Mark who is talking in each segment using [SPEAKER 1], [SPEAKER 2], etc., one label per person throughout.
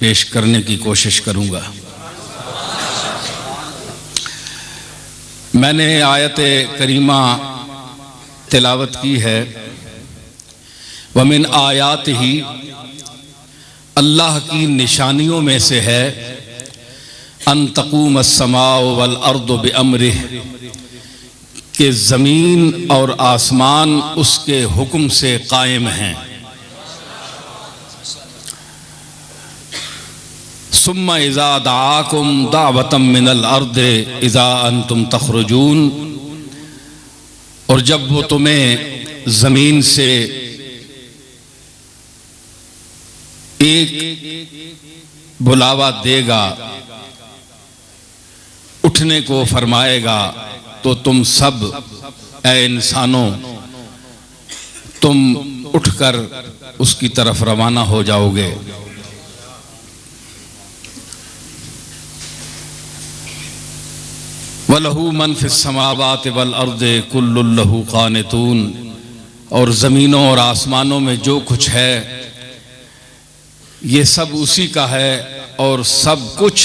[SPEAKER 1] पेश करने की कोशिश करूँगा। मैंने आयत करीमा तिलावत की है, वमिन आयात ही, अल्लाह की निशानियों में से है, अन तक़ूम अस्समाउ वल अर्दु बिअम्रिह, कि ज़मीन और आसमान उसके हुक्म से कायम हैं। सुम्मा इज़ा दआकुम दावतम मिनल अर्द इज़ा अंतुम तख़रुजून, और जब वो तुम्हें ज़मीन से एक बुलावा देगा, उठने को फरमाएगा, तो तुम सब ऐ इंसानों, तुम उठकर उसकी तरफ रवाना हो जाओगे। वलहू मन फिस समावात वल अर्द कुल्लुन लहू कानितून, और ज़मीनों और आसमानों में जो कुछ है ये सब उसी का है, और सब कुछ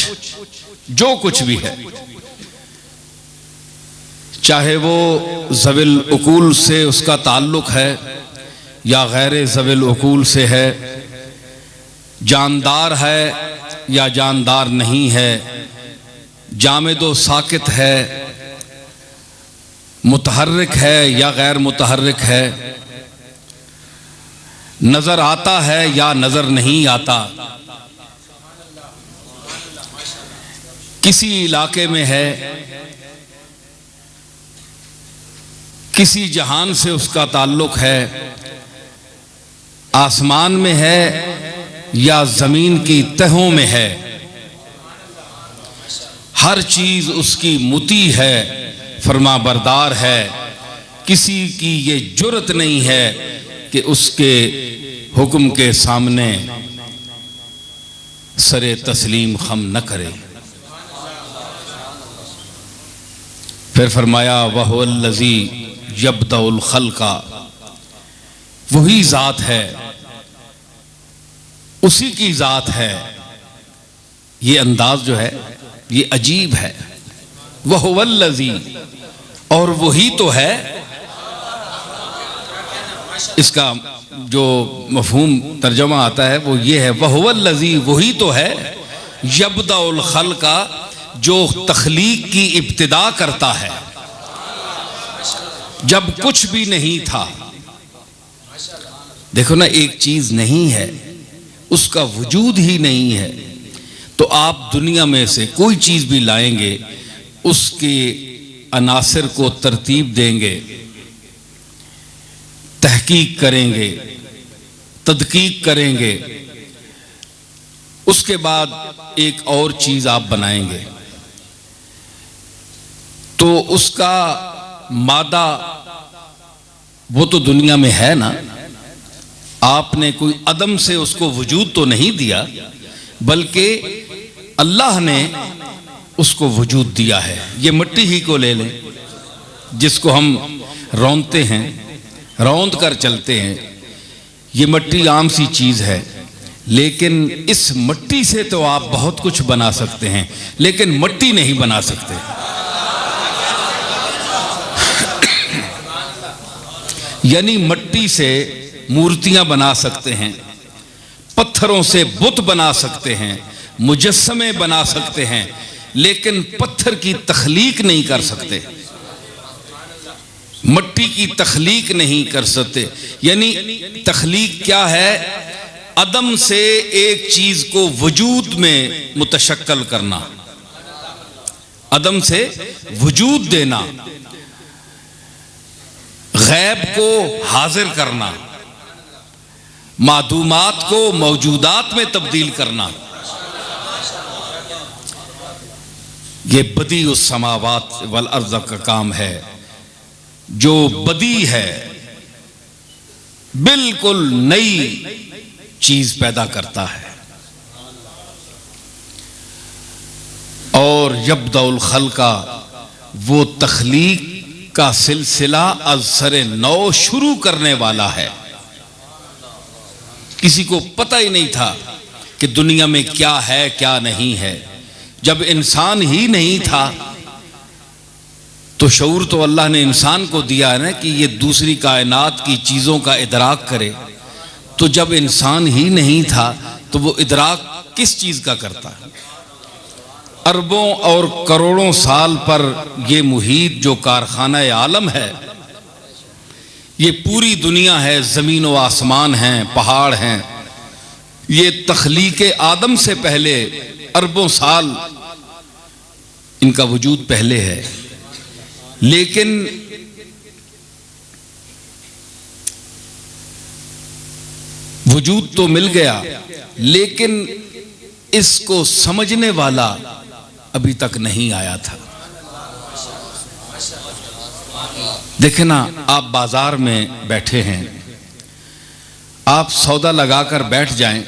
[SPEAKER 1] जो कुछ भी है, चाहे वो ज़विल उकूल से उसका ताल्लुक है या गैर ज़विल उकूल से है, जानदार है या जानदार नहीं है, जामिदो साकित है, मुतहर्रिक है या गैर मुतहर्रिक है, नजर आता है या नजर नहीं आता, किसी इलाके में है, किसी जहान से उसका ताल्लुक है, आसमान में है या जमीन की तहों में है, हर चीज उसकी मुती है, फरमा बरदार है। किसी की ये जुर्रत नहीं है कि उसके हुक्म के सामने सरे तस्लीम खम न करे। फिर फरमाया वहुवल्लज़ी यब्दउल खल्का, वही जात है, उसी की जात है। ये अंदाज जो है ये अजीब है। वहुवल्लज़ी, और वही तो है, इसका जो मफहूम तर्जमा आता है वो ये है, वहुवल्लज़ी, वही तो है, यब्दउल खल्का, जो तख्लीक की इब्तिदा करता है, जब कुछ भी नहीं था। देखो ना, एक चीज नहीं है, उसका वजूद ही नहीं है, तो आप दुनिया में से कोई चीज भी लाएंगे, उसके अनासिर को तरतीब देंगे, तहकीक करेंगे, तदकीक करेंगे, उसके बाद एक और चीज आप बनाएंगे, तो उसका मादा वो तो दुनिया में है ना। आपने कोई अदम से उसको वजूद तो नहीं दिया, बल्कि अल्लाह ने उसको वजूद दिया है। ये मिट्टी ही को ले लें, जिसको हम रौंदते हैं, रौंद कर चलते हैं, ये मिट्टी आम सी चीज है, लेकिन इस मिट्टी से तो आप बहुत कुछ बना सकते हैं, लेकिन मिट्टी नहीं बना सकते। यानी मिट्टी से मूर्तियां बना सकते हैं, पत्थरों से बुत बना सकते हैं, मुजस्समे बना सकते हैं, लेकिन पत्थर की तख्लीक नहीं कर सकते, मिट्टी की तख्लीक नहीं कर सकते। यानी तख्लीक क्या है? अदम से एक चीज को वजूद में मुतशक्कल करना, अदम से वजूद देना, गैब को हाजिर करना, मादूमात को मौजूदात में तब्दील करना। ये बदी उस समावात वल अर्ज़ का काम है, जो बदी है, बिल्कुल नई चीज पैदा करता है। और यब्दउल खल्का, वो तख्लीक का सिलसिला अज़्सरे नौ शुरू करने वाला है। किसी को पता ही नहीं था कि दुनिया में क्या है क्या नहीं है। जब इंसान ही नहीं था तो शऊर तो अल्लाह ने इंसान को दिया है ना कि ये दूसरी कायनात की चीज़ों का इदराक करे। तो जब इंसान ही नहीं था तो वो इदराक किस चीज़ का करता है? अरबों और करोड़ों साल पर ये मुहीत जो कारखाना आलम है, ये पूरी दुनिया है, ज़मीन व आसमान हैं, पहाड़ हैं, ये तख्लीक आदम से पहले अरबों साल इनका वजूद पहले है। लेकिन वजूद तो मिल गया, लेकिन इसको समझने वाला अभी तक नहीं आया था। देखे ना, आप बाजार में बैठे हैं, आप सौदा लगाकर बैठ जाएं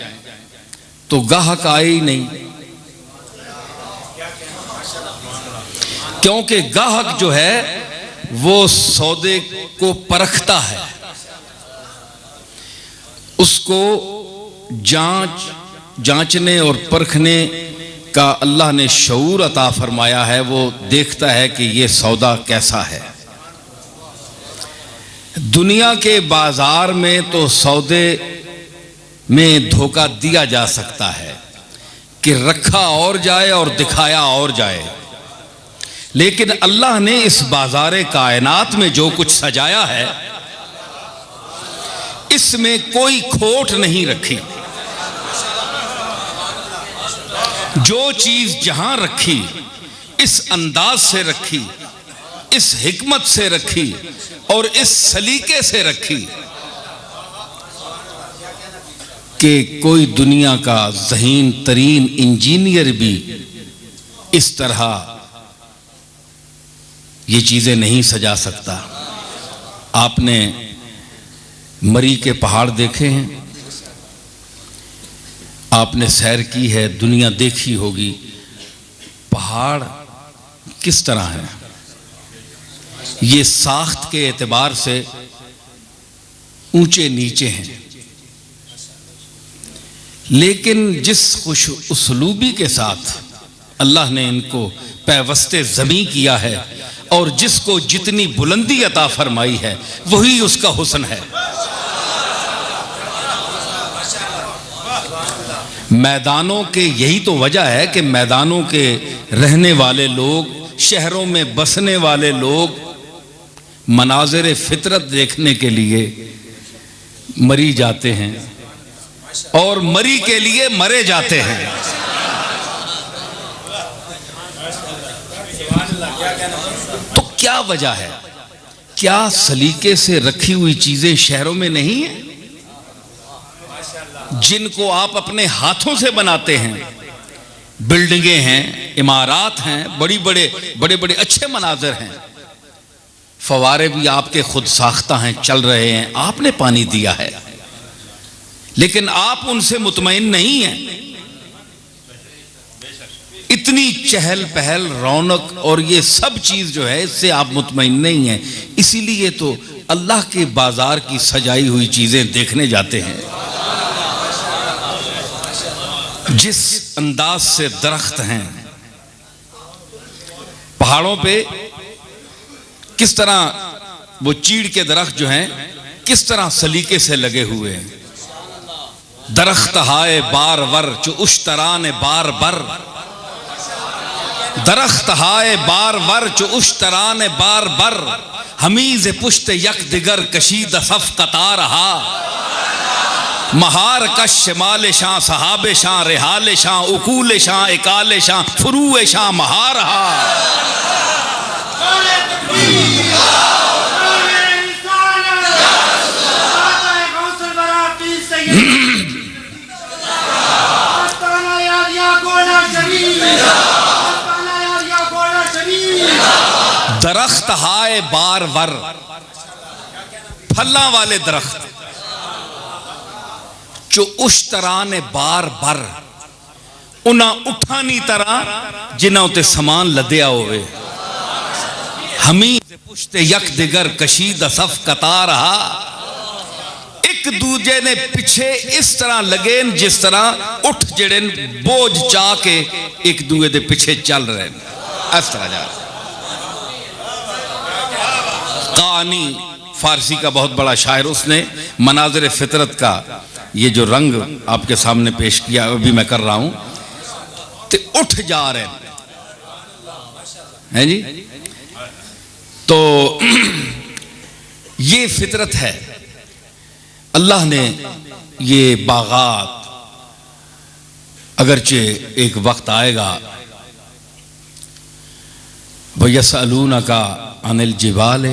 [SPEAKER 1] तो गाहक आए ही नहीं, क्योंकि गाहक जो है वो सौदे को परखता है, उसको जांचने और परखने का अल्लाह ने शऊर अता फरमाया है। वो देखता है कि ये सौदा कैसा है। दुनिया के बाजार में तो सौदे में धोखा दिया जा सकता है कि रखा और जाए और दिखाया और जाए, लेकिन अल्लाह ने इस बाजार कायनात में जो कुछ सजाया है इसमें कोई खोट नहीं रखी। जो चीज जहां रखी, इस अंदाज से रखी, इस हिकमत से रखी और इस सलीके से रखी कि कोई दुनिया का ज़हीन तरीन इंजीनियर भी इस तरह ये चीजें नहीं सजा सकता। आपने मरी के पहाड़ देखे हैं, आपने सैर की है, दुनिया देखी होगी, पहाड़ किस तरह है। ये साख्त के एतबार से ऊंचे नीचे हैं, लेकिन जिस खुश उसलूबी के साथ अल्लाह ने इनको पैवस्ते ज़मी किया है और जिसको जितनी बुलंदी अता फरमाई है, वही उसका हुस्न है। मैदानों के यही तो वजह है कि मैदानों के रहने वाले लोग, शहरों में बसने वाले लोग मनाज़िर फितरत देखने के लिए मरी जाते हैं और मरी के लिए मरे जाते हैं। तो क्या वजह है? क्या सलीके से रखी हुई चीजें शहरों में नहीं है, जिनको आप अपने हाथों से बनाते हैं? बिल्डिंगें हैं, इमारात हैं, बड़े बड़े अच्छे मनाजर हैं, फवारे भी आपके खुद साख्ता हैं, चल रहे हैं, आपने पानी दिया है, लेकिन आप उनसे मुतमईन नहीं हैं। इतनी चहल पहल, रौनक और ये सब चीज जो है, इससे आप मुतमईन नहीं हैं। इसीलिए तो अल्लाह के बाजार की सजाई हुई चीजें देखने जाते हैं। जिस अंदाज से दरख्त हैं पहाड़ों पे, किस तरह वो चीड़ के दरख्त जो हैं किस तरह सलीके से लगे हुए हैं। दरख्त हाय बार वर जो उश्तरान बार बर, दरख्त हाय बार वर जो उश्तरान बार बर, हमीज पुश्त यक दिगर कशीद सफ कतार हा, महार कश शमाल शां सहाबे शां रेहाल शां उकूल शां इकाल शां फुरू शां महार हा। दरख्त हाय बार वर, फल्ला वाले दरख्त जो उश्तरान बार बर, उन्हां उठानी तरह जिन्हां उते समान लदया होवे। हमीज पुश्ते यक दिगर कशीद सफ कतार हा, एक एक दूजे ने पिछे इस तरह लगे जिस तरह उठ जड़े बोझ चा के एक दूजे के पिछे चल रहे हैं। इस तरह जा कहानी फारसी का बहुत बड़ा शायर, उसने मनाज़िर फितरत का ये जो रंग आपके सामने पेश किया अभी मैं कर रहा हूं, तो उठ जा रहे हैं जी। तो ये फितरत है। अल्लाह ने ये बागात, अगरचे एक वक्त आएगा वयसअलूनका अनिल जिबाल